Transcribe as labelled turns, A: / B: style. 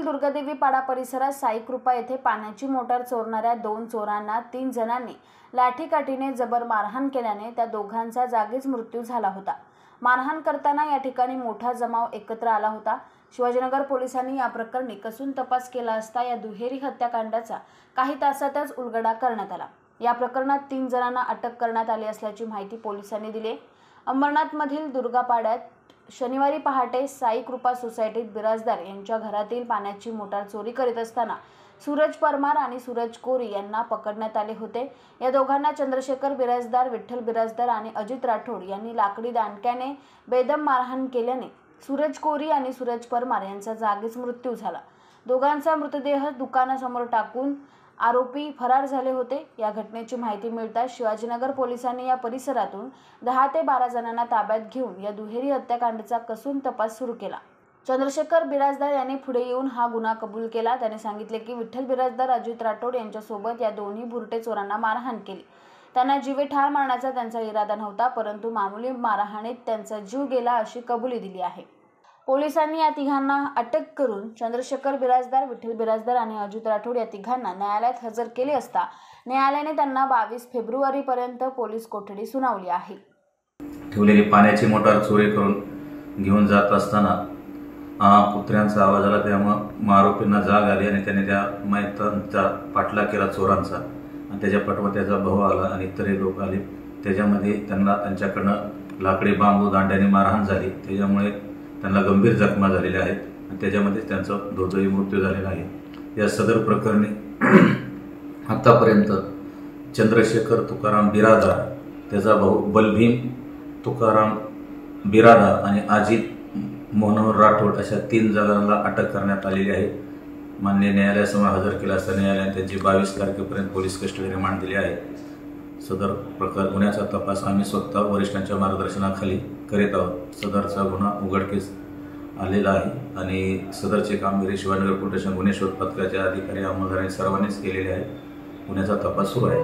A: दुर्गादेवी पाडा परिसरात साई कृपा येथे पाण्याची मोटार चोरणाऱ्या 2 चोरांना 3 जणांनी लाठीकाठीने जबर मारहाण केल्याने त्या दोघांचा जागीच मृत्यू झाला होता। मारहाण करताना या ठिकाणी मोठा जमाव एकत्र आला होता। शिवाजीनगर पोलिसांनी या प्रकरणी कसून तपास केला असता या दुहेरी हत्याकांडाचा काही तासातच उलगडा करण्यात आला। या प्रकरणात 3 जणांना अटक करण्यात आली असल्याची माहिती पोलिसांनी दिली। अंबरनाथमधील दुर्गापाड्यात शनिवारी पहाटे साई कृपा सोसायटीत बिराजदार यांच्या घरातील पाण्याची मोटार चोरी करीत असताना सूरज परमार आणि सूरज कोरी यांना पकडण्यात आले होते। या दोघांना चंद्रशेखर बिराजदार, विठ्ठल बिराजदार आणि अजित राठोड यांनी लाकडी दांडक्याने बेदम मारहाण केल्याने सूरज कोरी आणि सूरज परमार यांचा जागीच मृत्यू झाला। दोघांचा मृतदेह दुकानासमोर टाकून आरोपी फरार झाले होते। या घटनेची माहिती मिळताच शिवाजीनगर पोलिसांनी या परिसरातून 10 ते 12 जणांना ताब्यात घेऊन या दुहेरी हत्याकांडाचा कसून तपास सुरू केला। चंद्रशेखर बिराजदार यांनी पुढे येऊन हा गुन्हा कबूल केला। त्याने सांगितले की विठ्ठल बिराजदार, अजित राठोड यांच्यासोबत या दोन्ही भुरटे चोरांना मारहाण केली। त्यांना जीवे ठार मारण्याचा त्यांचा इरादा नव्हता, परंतु मामूली मारहाणीत त्यांचा जीव गेला अशी कबुली दिली आहे। पोलिसांनी या तिघांना अटक करून चंद्रशेखर बिराजदार, विठ्ठल बिराजदार आणि अजित राठोड या तिघांना न्यायालयात हजर केले असता न्यायालयाने त्यांना 22 फेब्रुवारीपर्यंत पोलीस कोठडी सुनावली आहे।
B: ठेवलेली पाण्याची मोटार चोरी करून घेऊन जात असताना कुत्र्यांचा आवाज आला। त्यामुळे आरोपींना जाग आली आणि त्याने त्या मैतांचा पाठलाग केला चोरांचा आणि त्याच्या पाठोपाठ त्याचा भाऊ आला आणि इतरही लोक आले। त्याच्यामध्ये त्यांना त्यांच्याकडनं लाकडी बांबू दांड्याने मारहाण झाली। त्याच्यामुळे त्यांना गंभीर जखमा झालेल्या आहेत आणि त्याच्यामध्ये त्यांचा दुर्दैवी मृत्यू झालेला आहे। या सदर प्रकरणी आतापर्यंत चंद्रशेखर तुकाराम बिराजदार, त्याचा भाऊ बलभीम तुकाराम बिराजदार आणि अजित मनोहर राठोड अशा 3 जणांना अटक करण्यात आलेली आहे। मान्य न्यायालयासमोर हजर केला असता न्यायालयाने त्यांची 22 तारखेपर्यंत पोलीस कस्टडी रिमांड दिली आहे। सदर गुन्ह्याचा तपास आम्ही स्वतः वरिष्ठांच्या मार्गदर्शनाखाली करीत आहोत। सदरचा गुन्हा उघडकीस आलेला आहे आणि सदरची कामगिरी शिवाजीनगर पोलीस स्टेशन गुन्हे शोध पथकाच्या अधिकारी अंमलदारांनी सर्वांनीच केलेली आहे। गुन्ह्याचा तपास सुरू आहे।